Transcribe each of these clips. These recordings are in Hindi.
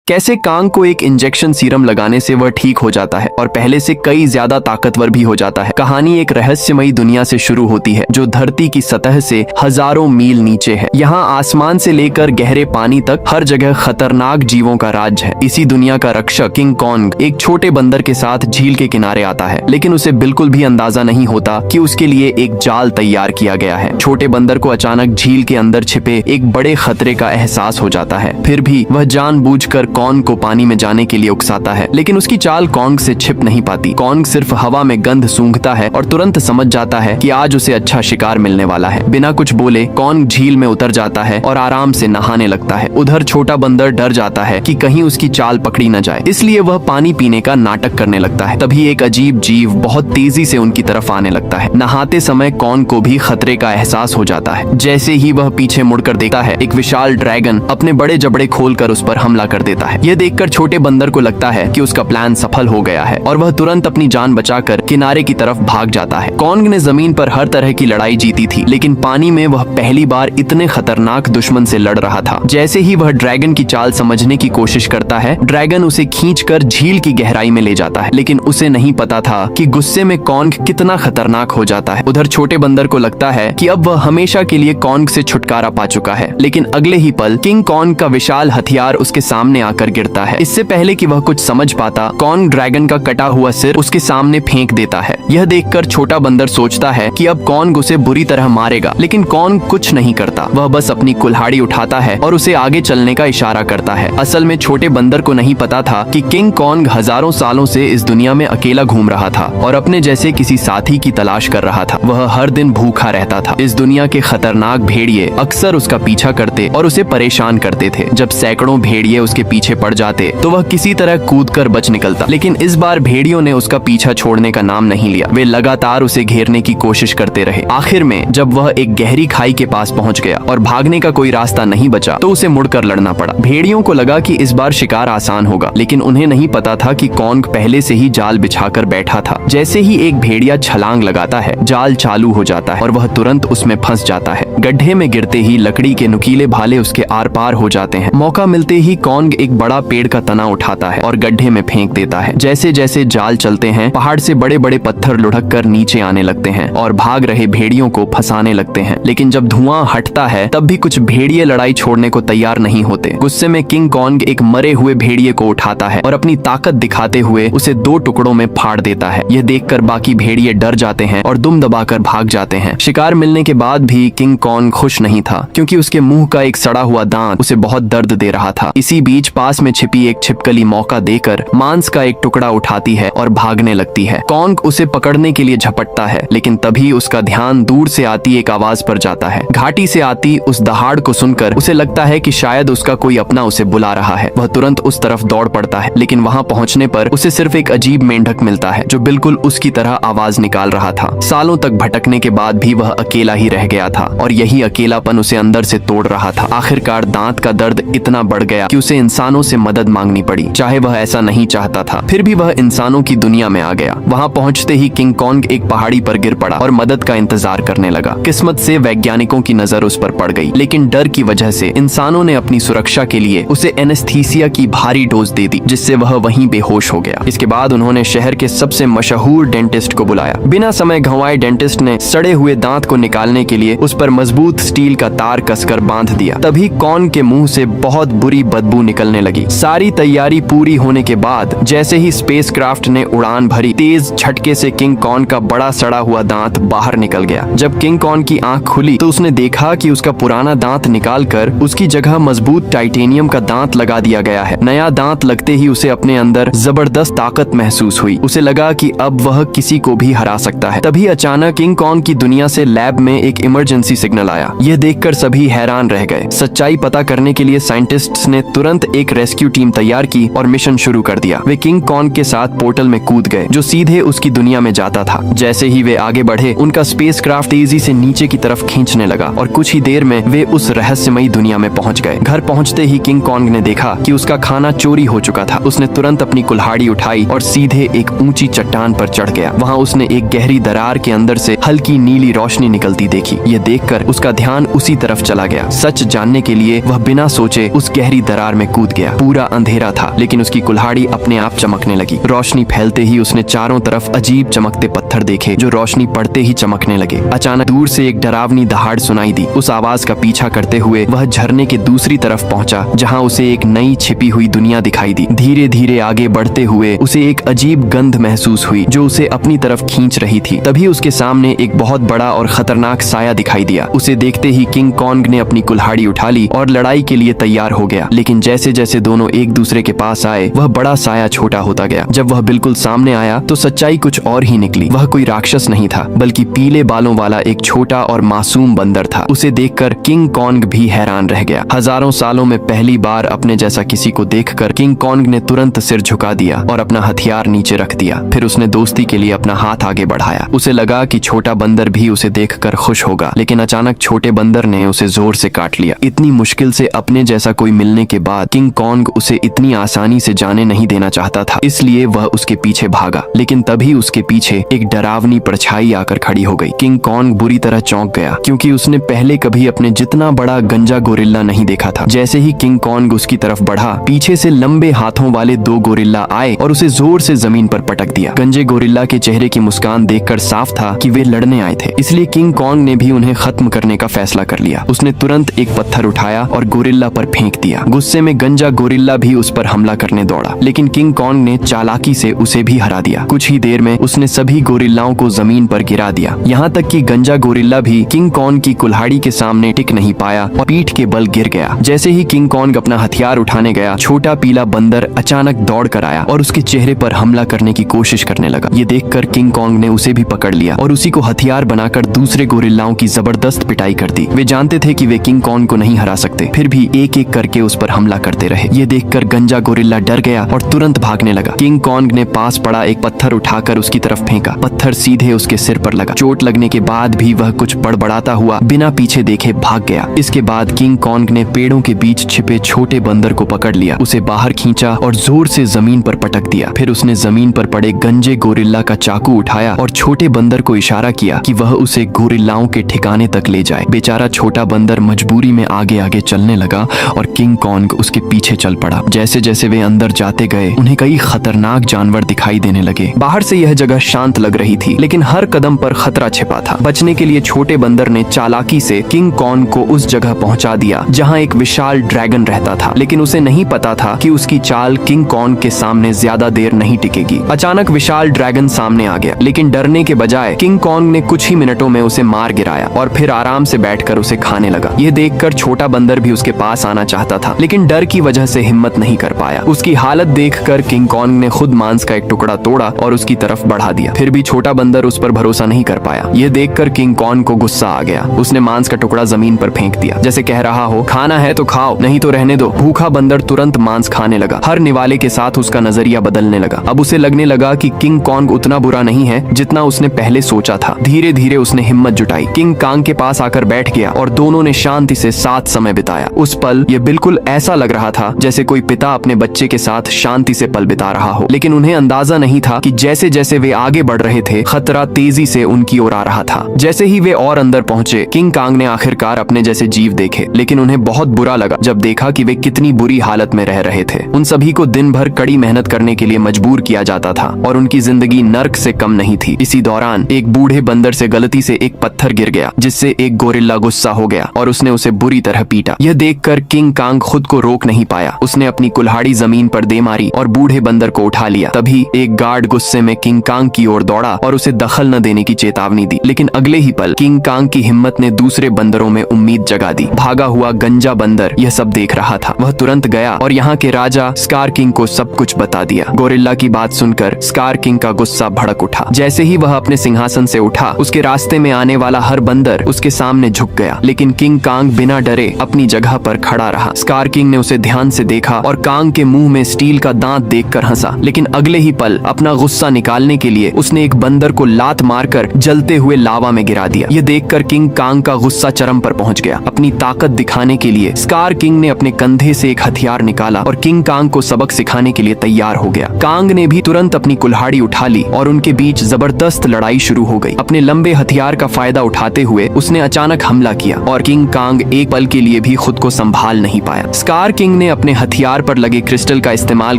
कैसे कांग को एक इंजेक्शन सीरम लगाने से वह ठीक हो जाता है और पहले से कई ज्यादा ताकतवर भी हो जाता है। कहानी एक रहस्यमयी दुनिया से शुरू होती है जो धरती की सतह से हजारों मील नीचे है। यहाँ आसमान से लेकर गहरे पानी तक हर जगह खतरनाक जीवों का राज है। इसी दुनिया का रक्षक किंग कॉन्ग एक छोटे बंदर के साथ झील के किनारे आता है, लेकिन उसे बिल्कुल भी अंदाजा नहीं होता कि उसके लिए एक जाल तैयार किया गया है। छोटे बंदर को अचानक झील के अंदर छिपे एक बड़े खतरे का एहसास हो जाता है। फिर भी वह जानबूझकर कॉन्ग को पानी में जाने के लिए उकसाता है, लेकिन उसकी चाल कॉन्ग से छिप नहीं पाती। कॉन्ग सिर्फ हवा में गंध सूंघता है और तुरंत समझ जाता है कि आज उसे अच्छा शिकार मिलने वाला है। बिना कुछ बोले कॉन्ग झील में उतर जाता है और आराम से नहाने लगता है। उधर छोटा बंदर डर जाता है कि कहीं उसकी चाल पकड़ी न जाए, इसलिए वह पानी पीने का नाटक करने लगता है। तभी एक अजीब जीव बहुत तेजी से उनकी तरफ आने लगता है। नहाते समय कॉन्ग को भी खतरे का एहसास हो जाता है। जैसे ही वह पीछे मुड़कर देखता है, एक विशाल ड्रैगन अपने बड़े जबड़े खोलकर उस पर हमला कर देता है। यह देखकर छोटे बंदर को लगता है कि उसका प्लान सफल हो गया है और वह तुरंत अपनी जान बचाकर किनारे की तरफ भाग जाता है। कॉन्ग ने जमीन पर हर तरह की लड़ाई जीती थी, लेकिन पानी में वह पहली बार इतने खतरनाक दुश्मन से लड़ रहा था। जैसे ही वह ड्रैगन की चाल समझने की कोशिश करता है, ड्रैगन उसे खींचकर झील की गहराई में ले जाता है, लेकिन उसे नहीं पता था कि गुस्से में कॉन्ग कितना खतरनाक हो जाता है। उधर छोटे बंदर को लगता है कि अब वह हमेशा के लिए कॉन्ग से छुटकारा पा चुका है, लेकिन अगले ही पल किंग कॉन्ग का विशाल हथियार उसके सामने आकर गिरता है। इससे पहले कि वह कुछ समझ पाता, कॉन्ग ड्रैगन का कटा हुआ सिर उसके सामने फेंक देता है। यह देखकर छोटा बंदर सोचता है कि अब कॉन्ग उसे बुरी तरह मारेगा, लेकिन कॉन्ग कुछ नहीं करता। वह बस अपनी कुल्हाड़ी उठाता है और उसे आगे चलने का इशारा करता है। असल में छोटे बंदर को नहीं पता था कि किंग कॉन्ग हजारों सालों से इस दुनिया में अकेला घूम रहा था और अपने जैसे किसी साथी की तलाश कर रहा था। वह हर दिन भूखा रहता था। इस दुनिया के खतरनाक भेड़िए अक्सर उसका पीछा करते और उसे परेशान करते थे। जब सैकड़ों भेड़िए उसके पीछे पड़ जाते तो वह किसी तरह कूदकर बच निकलता, लेकिन इस बार भेड़ियों ने उसका पीछा छोड़ने का नाम नहीं लिया। वे लगातार उसे घेरने की कोशिश करते रहे। आखिर में जब वह एक गहरी खाई के पास पहुंच गया और भागने का कोई रास्ता नहीं बचा, तो उसे मुड़कर लड़ना पड़ा। भेड़ियों को लगा कि इस बार शिकार आसान होगा, लेकिन उन्हें नहीं पता था कि कॉन्ग पहले से ही जाल बिछाकर बैठा था। जैसे ही एक भेड़िया छलांग लगाता है, जाल चालू हो जाता है और वह तुरंत उसमें फंस जाता है। गड्ढे में गिरते ही लकड़ी के नुकीले भाले उसके आर पार हो जाते हैं। मौका मिलते ही कॉन्ग एक बड़ा पेड़ का तना उठाता है और गड्ढे में फेंक देता है। जैसे जैसे जाल चलते हैं, पहाड़ से बड़े बड़े पत्थर लुढ़क कर नीचे आने लगते हैं और भाग रहे भेड़ियों को फंसाने लगते हैं। लेकिन जब धुआं हटता है, तब भी कुछ भेड़िए लड़ाई छोड़ने को तैयार नहीं होते। गुस्से में किंग कॉन्ग एक मरे हुए भेड़िए को उठाता है और अपनी ताकत दिखाते हुए उसे 2 टुकड़ों में फाड़ देता है। यह देखकर बाकी भेड़िए डर जाते हैं और दुम दबाकर भाग जाते हैं। शिकार मिलने के बाद भी किंग कॉन्ग खुश नहीं था, क्योंकि उसके मुंह का एक सड़ा हुआ दांत उसे बहुत दर्द दे रहा था। इसी बीच पास में छिपी एक छिपकली मौका देकर मांस का एक टुकड़ा उठाती है और भागने लगती है। कॉन्ग उसे पकड़ने के लिए झपटता है, लेकिन तभी उसका ध्यान दूर से आती एक आवाज पर जाता है। घाटी से आती उस दहाड़ को सुनकर उसे लगता है कि शायद उसका कोई अपना उसे बुला रहा है। वह तुरंत उस तरफ दौड़ पड़ता है, लेकिन वहां पहुंचने पर उसे सिर्फ एक अजीब मेंढक मिलता है जो बिल्कुल उसकी तरह आवाज निकाल रहा था। सालों तक भटकने के बाद भी वह अकेला ही रह गया था और यही अकेलापन उसे अंदर से तोड़ रहा था। आखिरकार दांत का दर्द इतना बढ़ गया कि उसे इंसानों से मदद मांगनी पड़ी, चाहे वह ऐसा नहीं चाहता था। फिर भी वह इंसानों की दुनिया में आ गया। वहां पहुंचते ही किंग कॉन्ग एक पहाड़ी पर गिर पड़ा और मदद का इंतजार करने लगा। किस्मत से वैज्ञानिकों की नजर उस पर पड़ गई, लेकिन डर की वजह से इंसानों ने अपनी सुरक्षा के लिए उसे एनेस्थीसिया की भारी डोज दे दी, जिससे वह वहीं बेहोश हो गया। इसके बाद उन्होंने शहर के सबसे मशहूर डेंटिस्ट को बुलाया। बिना समय गंवाए डेंटिस्ट ने सड़े हुए दांत को निकालने के लिए उस पर मजबूत स्टील का तार कसकर बांध दिया। तभी कॉन्ग के मुंह से बहुत बुरी बदबू निकलने लगी। सारी तैयारी पूरी होने के बाद जैसे ही स्पेसक्राफ्ट ने उड़ान भरी, तेज झटके से किंग कॉन्ग का बड़ा सड़ा हुआ दांत बाहर निकल गया। जब किंग कॉन्ग की आंख खुली तो उसने देखा कि उसका पुराना दांत निकालकर उसकी जगह मजबूत टाइटेनियम का दांत लगा दिया गया है। नया दांत लगते ही उसे अपने अंदर जबरदस्त ताकत महसूस हुई। उसे लगा कि अब वह किसी को भी हरा सकता है। तभी अचानक किंग कॉन्ग की दुनिया से लैब में एक इमरजेंसी सिग्नल आया। यह देखकर सभी हैरान रह गए। सच्चाई पता करने के लिए साइंटिस्ट्स ने तुरंत एक रेस्क्यू टीम तैयार की और मिशन शुरू कर दिया। वे किंग कॉन्ग के साथ पोर्टल में कूद गए, जो सीधे उसकी दुनिया में जाता था। जैसे ही वे आगे बढ़े, उनका स्पेसक्राफ्ट तेजी से नीचे की तरफ खींचने लगा और कुछ ही देर में वे उस रहस्यमयी दुनिया में पहुंच गए। घर पहुंचते ही किंग कॉन्ग ने देखा कि उसका खाना चोरी हो चुका था। उसने तुरंत अपनी कुल्हाड़ी उठाई और सीधे एक ऊंची चट्टान पर चढ़ गया। वहां उसने एक गहरी दरार के अंदर से हल्की नीली रोशनी निकलती देखी। यह देखकर उसका ध्यान उसी तरफ चला गया। सच जानने के लिए वह बिना सोचे उस गहरी दरार में कूद गया। पूरा अंधेरा था, लेकिन उसकी कुल्हाड़ी अपने आप चमकने लगी। रोशनी फैलते ही उसने चारों तरफ अजीब चमकते पत्थर देखे जो रोशनी पड़ते ही चमकने लगे। अचानक दूर से एक डरावनी दहाड़ सुनाई दी। उस आवाज का पीछा करते हुए वह झरने के दूसरी तरफ पहुंचा, जहां उसे एक नई छिपी हुई दुनिया दिखाई दी। धीरे धीरे आगे बढ़ते हुए उसे एक अजीब गंध महसूस हुई जो उसे अपनी तरफ खींच रही थी। तभी उसके सामने एक बहुत बड़ा और खतरनाक साया दिखाई दिया। उसे देखते ही किंग कॉन्ग ने अपनी कुल्हाड़ी उठा ली और लड़ाई के लिए तैयार हो गया। लेकिन जैसे जैसे दोनों एक दूसरे के पास आए, वह बड़ा साया छोटा होता गया। जब वह बिल्कुल सामने आया तो सच्चाई कुछ और ही निकली। वह कोई राक्षस नहीं था, बल्कि पीले बालों वाला एक छोटा और मासूम बंदर था। उसे देखकर किंग कॉन्ग भी हैरान रह गया। हजारों सालों में पहली बार अपने जैसा किसी को देखकर किंग कॉन्ग ने तुरंत सिर झुका दिया और अपना हथियार नीचे रख दिया। फिर उसने दोस्ती के लिए अपना हाथ आगे बढ़ाया। उसे लगा कि छोटा बंदर भी उसे देखकर खुश होगा, लेकिन अचानक छोटे बंदर ने उसे जोर से काट लिया। इतनी मुश्किल से अपने जैसा कोई मिलने के बाद किंग कॉन्ग उसे इतनी आसानी से जाने नहीं देना चाहता था, इसलिए वह उसके पीछे भागा। लेकिन तभी उसके पीछे एक डरावनी परछाई आकर खड़ी हो गई। किंग कॉन्ग बुरी तरह चौंक गया, क्योंकि उसने पहले कभी अपने जितना बड़ा गंजा गोरिल्ला नहीं देखा था। जैसे ही किंग कॉन्ग उसकी तरफ बढ़ा, पीछे से लंबे हाथों वाले दो गोरिल्ला आए और उसे जोर से जमीन पर पटक दिया। गंजे गोरिल्ला के चेहरे की मुस्कान देखकर साफ था कि वे लड़ने आए थे, इसलिए किंग कॉन्ग ने भी उन्हें खत्म करने का फैसला कर लिया। उसने तुरंत एक पत्थर उठाया और गोरिल्ला पर फेंक दिया। गुस्से में गंजा गोरिल्ला भी उस पर हमला करने दौड़ा, लेकिन किंग कॉन्ग ने चालाकी से उसे भी हरा दिया। कुछ ही देर में उसने सभी गोरिल्लाओं को जमीन पर गिरा दिया। यहाँ तक कि गंजा गोरिल्ला भी किंग कॉन्ग की कुल्हाड़ी के सामने टिक नहीं पाया और पीठ के बल गिर गया। जैसे ही किंग कॉन्ग अपना हथियार उठाने गया, छोटा पीला बंदर अचानक दौड़ कर आया और उसके चेहरे पर हमला करने की कोशिश करने लगा। ये देखकर किंग कॉन्ग ने उसे भी पकड़ लिया और उसी को हथियार बनाकर दूसरे गोरिल्लाओं की जबरदस्त पिटाई कर दी। वे जानते थे कि वे किंग कॉन्ग को नहीं हरा सकते, फिर भी एक एक करके उस पर हमला करते रहे। ये देखकर गंजा गोरिल्ला डर गया और तुरंत भागने लगा। किंग कॉन्ग ने पास पड़ा एक पत्थर उठाकर उसकी तरफ फेंका। पत्थर सीधे उसके सिर पर लगा। चोट लगने के बाद भी वह कुछ बड़बड़ाता हुआ बिना पीछे देखे भाग गया। इसके बाद किंग कॉन्ग ने पेड़ों के बीच छिपे छोटे बंदर को पकड़ लिया, उसे बाहर खींचा और जोर से जमीन पर पटक दिया। फिर उसने जमीन पर पड़े गंजे गोरिल्ला का चाकू उठाया और छोटे बंदर को इशारा किया कि वह उसे गोरिल्लाओं के ठिकाने तक ले जाए। बेचारा छोटा बंदर मजबूरी में आगे आगे चलने लगा और किंग कॉन्ग उसके पीछे चल पड़ा। जैसे जैसे वे अंदर जाते गए, उन्हें कई खतरनाक जानवर दिखाई देने लगे। बाहर से यह जगह शांत लग रही थी, लेकिन हर कदम पर खतरा छिपा था। बचने के लिए छोटे बंदर ने चालाकी से किंग कॉन्ग को उस जगह पहुंचा दिया जहां एक विशाल ड्रैगन रहता था, लेकिन उसे नहीं पता था कि उसकी चाल किंग कॉन्ग के सामने ज्यादा देर नहीं टिकेगी। अचानक विशाल ड्रैगन सामने आ गया, लेकिन डरने के बजाय किंग कॉन्ग ने कुछ ही मिनटों में उसे मार गिराया और फिर आराम से बैठकर उसे खाने लगा। यह देखकर छोटा बंदर भी उसके पास आना चाहता था, लेकिन डर की वजह से हिम्मत नहीं कर पाया। उसकी हालत देखकर किंग कॉन्ग ने खुद मांस का एक टुकड़ा तोड़ा और उसकी तरफ बढ़ा दिया। फिर भी छोटा बंदर उस पर भरोसा नहीं कर पाया। यह देखकर किंग कॉन्ग को गुस्सा आ गया। उसने मांस का टुकड़ा जमीन पर फेंक दिया, जैसे कह रहा हो, खाना है तो खाओ, नहीं तो रहने दो। भूखा बंदर तुरंत मांस खाने लगा। हर निवाले के साथ उसका नजरिया बदलने लगा। अब उसे लगने लगा कि किंग कॉन्ग उतना बुरा नहीं है जितना उसने पहले सोचा था। धीरे धीरे उसने हिम्मत जुटाई, किंग कॉन्ग के पास आकर बैठ गया और दोनों ने शांति से साथ समय बिताया। उस पल ये बिल्कुल ऐसा लग रहा था जैसे कोई पिता अपने बच्चे के साथ शांति से पल बिता रहा हो। लेकिन उन्हें अंदाजा नहीं था कि जैसे जैसे वे आगे बढ़ रहे थे, खतरा तेजी से उनकी ओर आ रहा था। जैसे ही वे और अंदर पहुंचे, किंग कॉन्ग ने आखिरकार अपने जैसे जीव देखे, लेकिन उन्हें बहुत बुरा लगा जब देखा कि वे कितनी बुरी हालत में रह रहे थे। उन सभी को दिन भर कड़ी मेहनत करने के लिए मजबूर किया जाता था और उनकी जिंदगी नर्क से कम नहीं थी। इसी दौरान एक बूढ़े बंदर से गलती से एक पत्थर गिर गया, जिससे एक गोरिल्ला गुस्सा हो गया और उसने उसे बुरी तरह पीटा। यह देखकर किंग कॉन्ग खुद को रोक नहीं पाया। उसने अपनी कुल्हाड़ी जमीन पर दे मारी और बूढ़े बंदर को उठा लिया। तभी एक गार्ड गुस्से में किंग कॉन्ग की ओर दौड़ा और उसे दखल न देने की चेतावनी दी, लेकिन अगले ही पल किंग कॉन्ग की हिम्मत ने दूसरे बंदरों में उम्मीद जगा दी। भागा हुआ गंजा बंदर यह सब देख रहा था। वह तुरंत गया और यहाँ के राजा स्कार किंग को सब कुछ बता दिया। गोरिल्ला की बात सुनकर स्कार किंग का गुस्सा भड़क उठा। जैसे ही वह अपने सिंहासन से उठा, उसके रास्ते में आने वाला हर बंदर उसके सामने झुक गया, लेकिन किंग कॉन्ग बिना डरे अपनी जगह पर खड़ा रहा। स्कार किंग ने उसे ध्यान से देखा और कॉन्ग के मुंह में स्टील का दांत देखकर हंसा, लेकिन अगले ही पल अपना गुस्सा निकालने के लिए उसने एक बंदर को लात मारकर जलते हुए लावा में गिरा दिया। यह देखकर किंग कॉन्ग का गुस्सा चरम पर पहुंच गया। अपनी ताकत दिखाने के लिए स्कार किंग ने अपने कंधे से एक हथियार निकाला और किंग कॉन्ग को सबक सिखाने के लिए तैयार हो गया। कॉन्ग ने भी तुरंत अपनी कुल्हाड़ी उठा ली और उनके बीच जबरदस्त लड़ाई शुरू हो गई। अपने लंबे हथियार का फायदा उठाते हुए उसने अचानक हमला किया और किंग कॉन्ग एक पल के लिए भी खुद को संभाल नहीं पाया। स्कार किंग ने अपने हथियार पर लगे क्रिस्टल का इस्तेमाल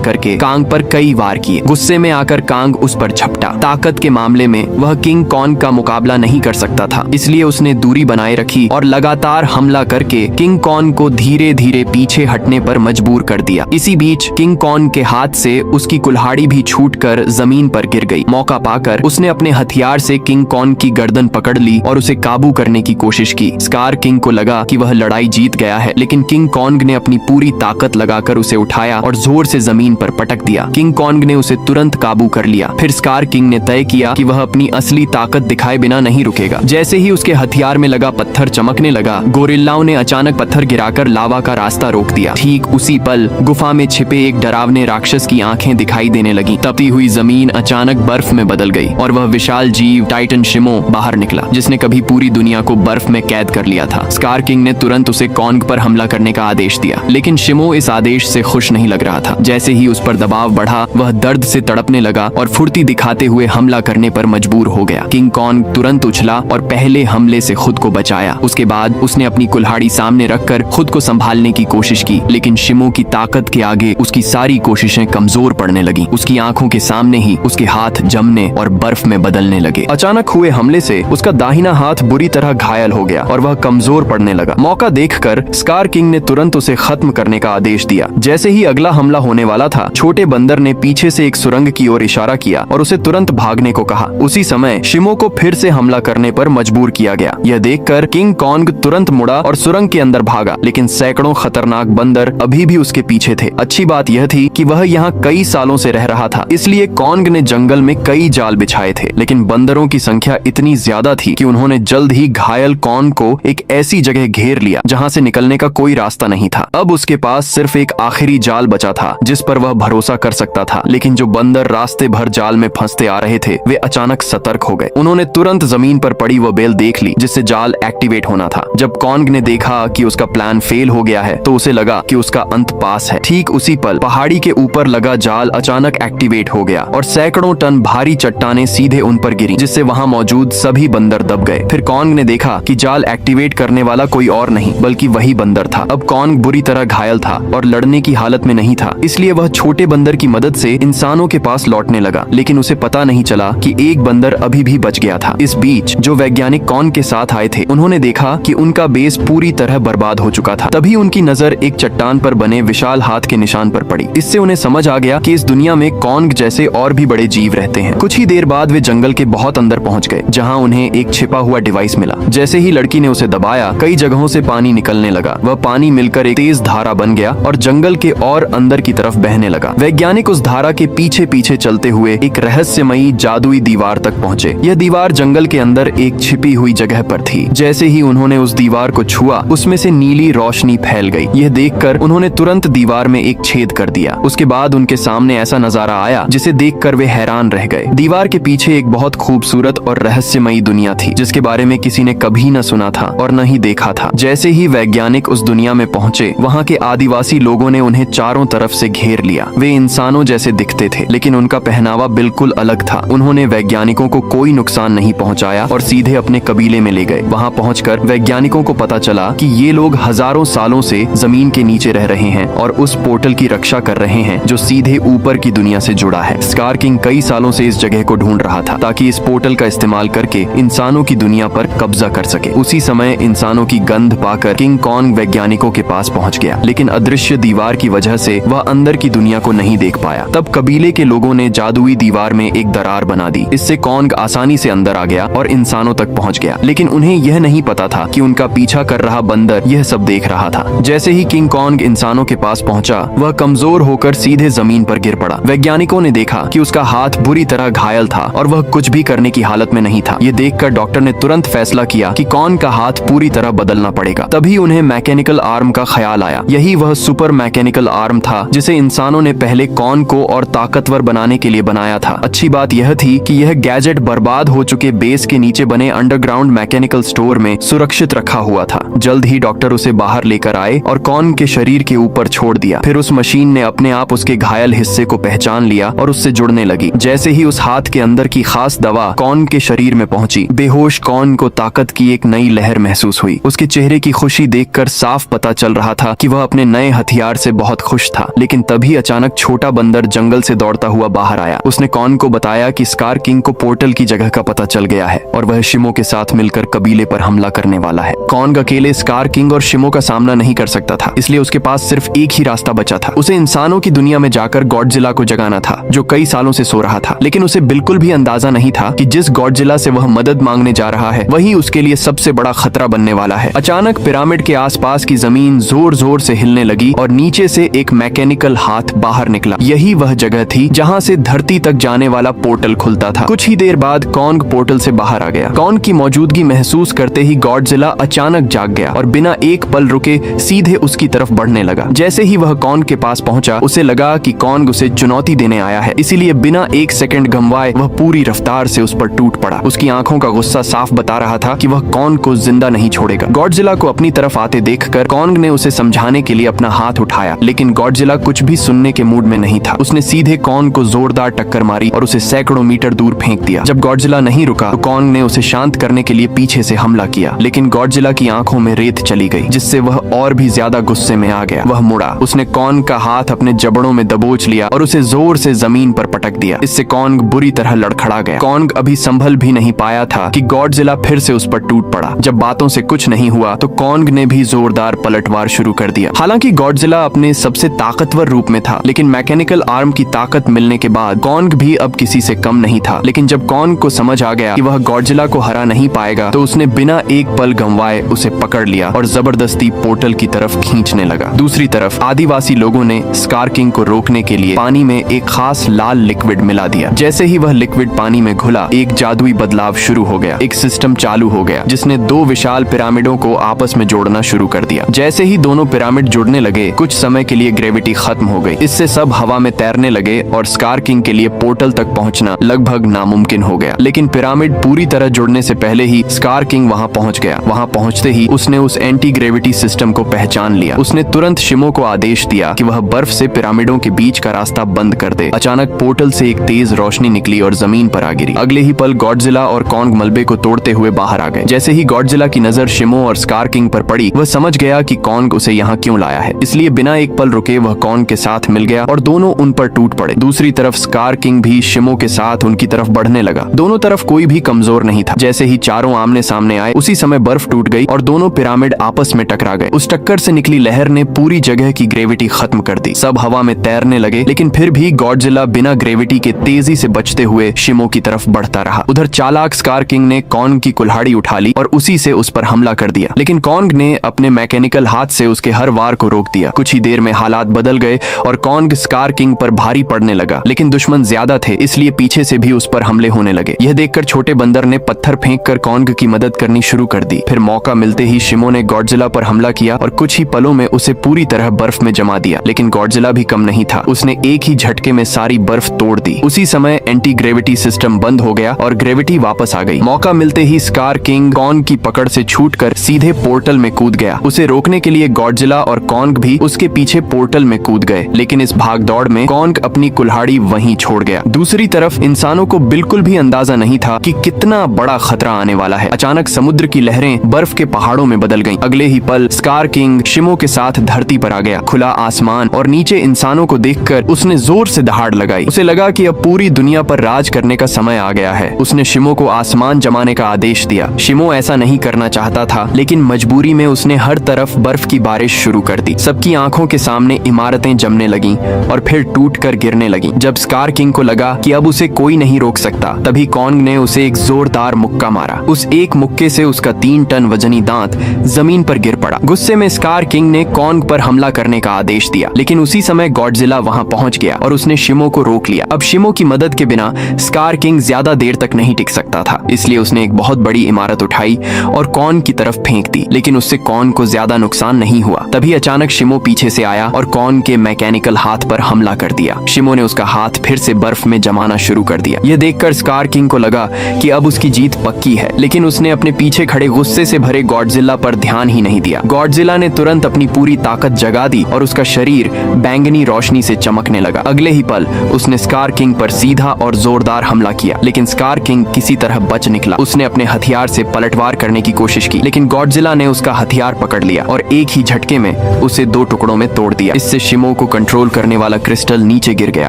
करके कांग पर कई वार किए। गुस्से में आकर कांग उस पर झपटा। ताकत के मामले में वह किंग कॉन्ग का मुकाबला नहीं कर सकता था, इसलिए उसने दूरी बनाए रखी और लगातार हमला करके किंग कॉन्ग को धीरे धीरे पीछे हटने पर मजबूर कर दिया। इसी बीच किंग कॉन्ग के हाथ से उसकी कुल्हाड़ी भी छूटकर जमीन पर गिर गई। मौका पाकर उसने अपने हथियार से किंग कॉन्ग की गर्दन पकड़ ली और उसे काबू करने की कोशिश की। स्कार किंग को लगा कि वह लड़ाई जीत गया है, लेकिन किंग कॉन्ग ने अपनी पूरी ताकत लगाकर उसे उठाया और जोर से जमीन पर पटक दिया। किंग कॉन्ग ने उसे तुरंत काबू कर लिया। फिर स्कार किंग ने तय किया कि वह अपनी असली ताकत दिखाए बिना नहीं रुकेगा। जैसे ही उसके हथियार में लगा पत्थर चमकने लगा, गोरिल्लाओं ने अचानक पत्थर गिराकर लावा का रास्ता रोक दिया। ठीक उसी पल गुफा में छिपे एक डरावने राक्षस की आंखें दिखाई देने लगी। तपती हुई जमीन अचानक बर्फ में बदल गई और वह विशाल जीव टाइटन शिमो बाहर निकला, जिसने कभी पूरी दुनिया को बर्फ में कैद कर लिया था। स्कार किंग ने तुरंत उसे कॉन्ग पर हमला करने का आदेश दिया, लेकिन शिमो इस आदेश से खुश नहीं लग रहा था। जैसे ही उस पर दबाव बढ़ा, वह दर्द से तड़पने लगा और फुर्ती दिखाते हुए हमला करने पर मजबूर हो गया। किंग कॉन्ग तुरंत उछला और पहले हमले से खुद को बचाया। उसके बाद उसने अपनी कुल्हाड़ी सामने रखकर खुद को संभालने की कोशिश की, लेकिन शिमो की ताकत के आगे उसकी सारी कोशिशें कमजोर पड़ने लगी। उसकी आंखों के सामने ही उसके हाथ जमने और बर्फ में बदलने लगे। अचानक हुए हमले से उसका दाहिना हाथ बुरी तरह घायल हो गया और वह कमजोर पड़ने लगा। मौका देखकर स्कार किंग ने तुरंत उसे खत्म करने का आदेश दिया। जैसे ही अगला हमला होने वाला था, छोटे बंदर ने पीछे से एक सुरंग की ओर इशारा किया और उसे तुरंत भागने को कहा। उसी समय शिमो को फिर से हमला करने पर मजबूर किया गया। यह देखकर किंग कॉन्ग तुरंत मुड़ा और सुरंग के अंदर भागा, लेकिन सैकड़ों खतरनाक बंदर अभी भी उसके पीछे थे। अच्छी बात यह थी कि वह यहाँ कई सालों से रह रहा था, इसलिए कॉन्ग ने जंगल में कई जाल बिछाए थे, लेकिन बंदरों की संख्या इतनी ज्यादा थी कि उन्होंने जल्द ही घायल कॉन्ग को एक ऐसी जगह घेर लिया जहाँ से निकलने का कोई रास्ता नहीं था। अब उसके पास सिर्फ एक आखिरी जाल बचा था जिस पर वह भरोसा कर सकता था, लेकिन जो बंदर रास्ते भर जाल में फंसते आ रहे थे वे अचानक सतर्क हो गए। उन्होंने तुरंत जमीन पर पड़ी वह बेल देख ली जिससे जाल एक्टिवेट होना था। जब कॉन्ग ने देखा कि उसका प्लान फेल हो गया है तो उसे लगा कि उसका अंत पास है। ठीक उसी पल पहाड़ी के ऊपर लगा जाल अचानक एक्टिवेट हो गया और सैकड़ों टन भारी चट्टानें सीधे उन पर गिरी, जिससे वहां मौजूद सभी बंदर दब गए। फिर कॉन्ग ने देखा कि जाल एक्टिवेट करने वाला कोई और नहीं बल्कि वही बंदर था। अब कॉन्ग बुरी तरह घायल था और लड़ने की हालत में नहीं था, इसलिए वह छोटे बंदर की मदद से इंसानों के पास लौटने लगा, लेकिन उसे पता नहीं चला कि एक बंदर अभी भी बच गया था। इस बीच जो वैज्ञानिक कॉन्ग के साथ आए थे उन्होंने देखा कि उनका बेस पूरी तरह बर्बाद हो चुका था। तभी उनकी नजर एक चट्टान पर बने विशाल हाथ के निशान पर पड़ी। इससे उन्हें समझ आ गया कि इस दुनिया में कॉन्ग जैसे और भी बड़े जीव रहते हैं। कुछ ही देर बाद वे जंगल के बहुत अंदर पहुंच गए, जहां उन्हें एक छिपा हुआ डिवाइस मिला। जैसे ही लड़की ने उसे दबाया, कई जगहों से पानी निकलने लगा। वह पानी मिलकर एक तेज धारा बन गया और जंगल के और अंदर की तरफ बहने लगा। वैज्ञानिक उस धारा के पीछे पीछे चलते हुए एक रहस्यमयी जादुई दीवार तक पहुंचे। यह दीवार जंगल के अंदर एक छिपी हुई जगह पर थी। जैसे ही उन्होंने उस दीवार को छुआ, उसमें से नीली रोशनी फैल गई। यह देखकर उन्होंने तुरंत दीवार में एक छेद कर दिया। उसके बाद उनके सामने ऐसा नजारा आया जिसे देखकर वे हैरान रह गए। दीवार के पीछे एक बहुत खूबसूरत और रहस्यमयी दुनिया थी जिसके बारे में किसी ने कभी न सुना था और न ही देखा था। जैसे ही वैज्ञानिक उस दुनिया में पहुंचे, वहाँ के आदिवासी लोगों ने उन्हें चारों तरफ से घेर लिया। वे इंसानों जैसे दिखते थे, लेकिन उनका पहनावा बिल्कुल अलग था। उन्होंने वैज्ञानिकों को कोई नुकसान नहीं पहुंचाया और सीधे अपने कबीले में ले गए। वहाँ पहुंचकर वैज्ञानिकों को पता चला कि ये लोग हजारों सालों से जमीन के नीचे रह रहे हैं और उस पोर्टल की रक्षा कर रहे हैं जो सीधे ऊपर की दुनिया से जुड़ा है। स्कार किंग कई सालों से इस जगह को ढूंढ रहा था ताकि इस पोर्टल का इस्तेमाल करके इंसानों की दुनिया पर कब्जा कर सके। उसी समय इंसानों की गंध पाकर किंग कॉन्ग वैज्ञानिकों के पास पहुंच गया, लेकिन अदृश्य दीवार की वजह से वह अंदर की दुनिया को नहीं देख पाया। तब कबीले के लोगों ने जादुई दीवार में एक दरार बना दी। इससे कॉन्ग आसानी से अंदर आ गया और इंसानों तक पहुंच गया, लेकिन उन्हें यह नहीं पता था कि उनका पीछा कर रहा बंदर यह सब देख रहा था। जैसे ही किंग कॉन्ग इंसानों के पास पहुंचा, वह कमजोर होकर सीधे जमीन पर गिर पड़ा। वैज्ञानिकों ने देखा कि उसका हाथ बुरी तरह घायल था और वह कुछ भी करने की हालत में नहीं था। ये देखकर डॉक्टर ने तुरंत फैसला किया कि कॉन्ग का हाथ पूरी तरह बदलना पड़ेगा। तभी उन्हें मैकेनिकल आर्म का ख्याल आया। यही वह सुपर मैकेनिकल आर्म था जिसे इंसानों ने पहले कॉन्ग को और ताकतवर बनाने के लिए बनाया था। अच्छी बात यह थी कि यह गैजेट बर्बाद हो चुके बेस के नीचे बने अंडरग्राउंड मैकेनिकल स्टोर में सुरक्षित रखा हुआ था। जल्द ही डॉक्टर उसे बाहर लेकर आए और कॉन्ग के शरीर के ऊपर छोड़ दिया। फिर उस मशीन ने अपने आप उसके घायल हिस्से को पहचान लिया और उससे जुड़ने लगी। जैसे ही उस हाथ के अंदर की खास दवा कॉन्ग के शरीर में पहुंची, बेहोश कॉन्ग को ताकत की एक नई लहर महसूस हुई। उसके चेहरे की खुशी देखकर साफ पता चल रहा था कि वह अपने नए नए हथियार से बहुत खुश था, लेकिन तभी अचानक छोटा बंदर जंगल से दौड़ता हुआ बाहर आया। उसने कॉन्ग को बताया कि स्कार किंग को पोर्टल की जगह का पता चल गया है और वह शिमो के साथ मिलकर कबीले पर हमला करने वाला है। कॉन्ग अकेले स्कार किंग और शिमो का सामना नहीं कर सकता था, इसलिए उसके पास सिर्फ एक ही रास्ता बचा था। उसे इंसानों की दुनिया में जाकर गॉडजिला को जगाना था, जो कई सालों से सो रहा था। लेकिन उसे बिल्कुल भी अंदाजा नहीं था कि जिस गॉडजिला से वह मदद मांगने जा रहा है वही उसके लिए सबसे बड़ा खतरा बनने वाला है। अचानक पिरामिड के आसपास की जमीन जोर जोर से हिलने लगी और नीचे से एक मैकेनिकल हाथ बाहर निकला। यही वह जगह थी जहां से धरती तक जाने वाला पोर्टल खुलता था। कुछ ही देर बाद कॉन्ग पोर्टल से बाहर आ गया। कॉन्ग की मौजूदगी महसूस करते ही गॉडजिला अचानक जाग गया और बिना एक पल रुके सीधे उसकी तरफ बढ़ने लगा। जैसे ही वह कॉन्ग के पास पहुंचा, उसे लगा कि कॉन्ग उसे चुनौती देने आया है, इसीलिए बिना एक सेकंड गंवाए वह पूरी रफ्तार से उस पर टूट पड़ा। उसकी आंखों का गुस्सा साफ बता रहा था कि वह कॉन्ग को जिंदा नहीं छोड़ेगा। गॉडजिला को अपनी तरफ आते देखकर कॉन्ग ने उसे समझाने के लिए अपना हाथ उठाया, लेकिन गॉडजिला कुछ भी सुनने के मूड में नहीं था। उसने सीधे कॉन्ग को जोरदार टक्कर मारी और उसे सैकड़ों मीटर दूर फेंक दिया। जब गॉडजिला नहीं रुका तो कॉन्ग ने उसे शांत करने के लिए पीछे से हमला किया, लेकिन गॉडजिला की आंखों में रेत चली गई, जिससे वह और भी ज्यादा गुस्से में आ गया। वह मुड़ा, उसने कॉन्ग का हाथ अपने जबड़ों में दबोच लिया और उसे जोर से जमीन पर पटक दिया। इससे कॉन्ग बुरी तरह लड़खड़ा गया। कॉन्ग अभी संभल भी नहीं पाया था कि गॉडजिला फिर से उस पर टूट पड़ा। जब बातों से कुछ नहीं हुआ तो कॉन्ग ने भी जोरदार पलटवार शुरू कर दिया। हालांकि गॉडजिला अपने सबसे ताकतवर रूप में था, लेकिन मैकेनिकल आर्म की ताकत मिलने के बाद कॉन्ग भी अब किसी से कम नहीं था। लेकिन जब कॉन्ग को समझ आ गया कि वह गॉडजिला को हरा नहीं पाएगा, तो उसने बिना एक पल गंवाए उसे पकड़ लिया और जबरदस्ती पोर्टल की तरफ खींचने लगा। दूसरी तरफ आदिवासी लोगों ने स्कार किंग को रोकने के लिए पानी में एक खास लाल लिक्विड मिला दिया। जैसे ही वह लिक्विड पानी में घुला, एक जादुई बदलाव शुरू हो गया। एक सिस्टम चालू हो गया जिसने दो विशाल पिरामिडों को आपस में जोड़ना शुरू कर दिया। जैसे ही दोनों पिरामिड जुड़ने लगे, कुछ समय के लिए ग्रेविटी खत्म हो गई। इससे सब हवा में तैरने लगे और स्कार किंग के लिए पोर्टल तक पहुंचना लगभग नामुमकिन हो गया। लेकिन पिरामिड पूरी तरह जुड़ने से पहले ही स्कार किंग वहां पहुंच गया। वहां पहुंचते ही उसने उस एंटी ग्रेविटी सिस्टम को पहचान लिया। उसने तुरंत शिमो को आदेश दिया कि वह बर्फ से पिरामिडों के बीच का रास्ता बंद कर दे। अचानक पोर्टल से एक तेज रोशनी निकली और जमीन पर आ गिरी। अगले ही पल गॉडजिला और कॉन्ग मलबे को तोड़ते हुए बाहर आ गए। जैसे ही गॉडजिला की नजर शिमो और स्कार किंग पर पड़ी, वह समझ गया कि कॉन्ग उसे यहाँ क्यों लाया है। इसलिए बिना एक पल रुके वह कॉन्ग के साथ मिल गया और दोनों उन पर टूट पड़े। दूसरी तरफ स्कार किंग भी शिमो के साथ उनकी तरफ बढ़ने लगा। दोनों तरफ कोई भी कमजोर नहीं था। जैसे ही चारों आमने सामने आए, उसी समय बर्फ टूट गई और दोनों पिरामिड आपस में टकरा गए। उस टक्कर से निकली लहर ने पूरी जगह की ग्रेविटी खत्म कर दी। सब हवा में तैरने लगे, लेकिन फिर भी गॉडजिला बिना ग्रेविटी के तेजी से बचते हुए शिमो की तरफ बढ़ता रहा। उधर चालाक स्कार किंग ने कॉन्ग की कुल्हाड़ी उठा ली और उसी से उस पर हमला कर दिया, लेकिन कॉन्ग ने अपने मैकेनिकल हाथ से उसके हर वार को रोक दिया। कुछ ही देर में हालात बदल गए और कॉन्ग स्कार किंग पर भारी पड़ने लगा, लेकिन दुश्मन ज्यादा थे, इसलिए पीछे से भी उस पर हमले होने लगे। यह देखकर छोटे बंदर ने पत्थर फेंक कर कॉन्ग की मदद करनी शुरू कर दी। फिर मौका मिलते ही शिमो ने गॉडजिला पर हमला किया और कुछ ही पलों में उसे पूरी तरह बर्फ में जमा दिया। लेकिन गॉडजिला भी कम नहीं था, उसने एक ही झटके में सारी बर्फ तोड़ दी। उसी समय एंटी ग्रेविटी सिस्टम बंद हो गया और ग्रेविटी वापस आ गई। मौका मिलते ही स्कार किंग कॉन्ग की पकड़ से छूटकर सीधे पोर्टल में कूद गया। उसे रोकने के लिए गॉडजिला और कॉन्ग भी उसके पीछे पोर्टल में कूद गए, लेकिन इस भागदौड़ में कॉन्ग अपनी कुल्हाड़ी वहीं छोड़ गया। दूसरी तरफ इंसानों को बिल्कुल भी अंदाजा नहीं था कि कितना बड़ा खतरा आने वाला है। अचानक समुद्र की लहरें बर्फ के पहाड़ों में बदल गईं। अगले ही पल स्कार किंग शिमो के साथ धरती पर आ गया। खुला आसमान और नीचे इंसानों को देखकर उसने जोर से दहाड़ लगाई। उसे लगा कि अब पूरी दुनिया पर राज करने का समय आ गया है। उसने शिमो को आसमान जमाने का आदेश दिया। शिमो ऐसा नहीं करना चाहता था, लेकिन मजबूरी में उसने हर तरफ बर्फ की बारिश शुरू कर दी। सबकी आंखों के सामने इमारतें जमने लगीं और फिर टूटकर गिरने लगीं। जब स्कार किंग को लगा कि अब उसे कोई नहीं रोक सकता, तभी कॉन्ग ने उसे एक जोरदार मुक्का मारा। उस एक मुक्के से उसका 3 टन वजनी दांत जमीन पर गिर पड़ा। गुस्से में स्कार किंग ने कॉन्ग पर हमला करने का आदेश दिया, लेकिन उसी समय गॉडजिला वहां पहुंच गया और उसने शिमो को रोक लिया। अब शिमो की मदद के बिना स्कार किंग ज्यादा देर तक नहीं टिक सकता था, इसलिए उसने एक बहुत बड़ी इमारत उठाई और कॉन्ग की तरफ फेंक दी, लेकिन उससे कॉन्ग को ज्यादा नुकसान नहीं हुआ। तभी अचानक शिमो पीछे से आया और कॉन्ग के मैकेनिकल हाथ पर हमला कर दिया। शिमो ने उसका हाथ फिर से बर्फ में जमाना शुरू कर दिया। यह देखकर स्कार किंग को लगा कि अब उसकी जीत पक्की है, लेकिन उसने अपने पीछे खड़े गुस्से से भरे गॉडजिला पर ध्यान ही नहीं दिया। गॉडजिला ने तुरंत अपनी पूरी ताकत जगा दी और उसका शरीर बैंगनी रोशनी से चमकने लगा। अगले ही पल उसने स्कार किंग पर सीधा और जोरदार हमला किया, लेकिन स्कार किंग किसी तरह बच निकला। उसने अपने हथियार से पलटवार करने की कोशिश की, लेकिन गॉडजिला ने उसका हथियार पकड़ लिया और एक ही झटके में उसे 2 टुकड़ों में तोड़ दिया। इससे शिमो को कंट्रोल करने वाला क्रिस्टल नीचे गिर गया।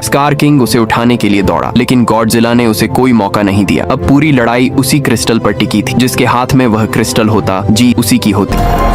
स्कार किंग उसे उठाने के लिए दौड़ा, लेकिन गॉडजिला ने उसे कोई मौका नहीं दिया। अब पूरी लड़ाई उसी क्रिस्टल पर टिकी थी। जिसके हाथ में वह क्रिस्टल होता, जीत उसी की होती।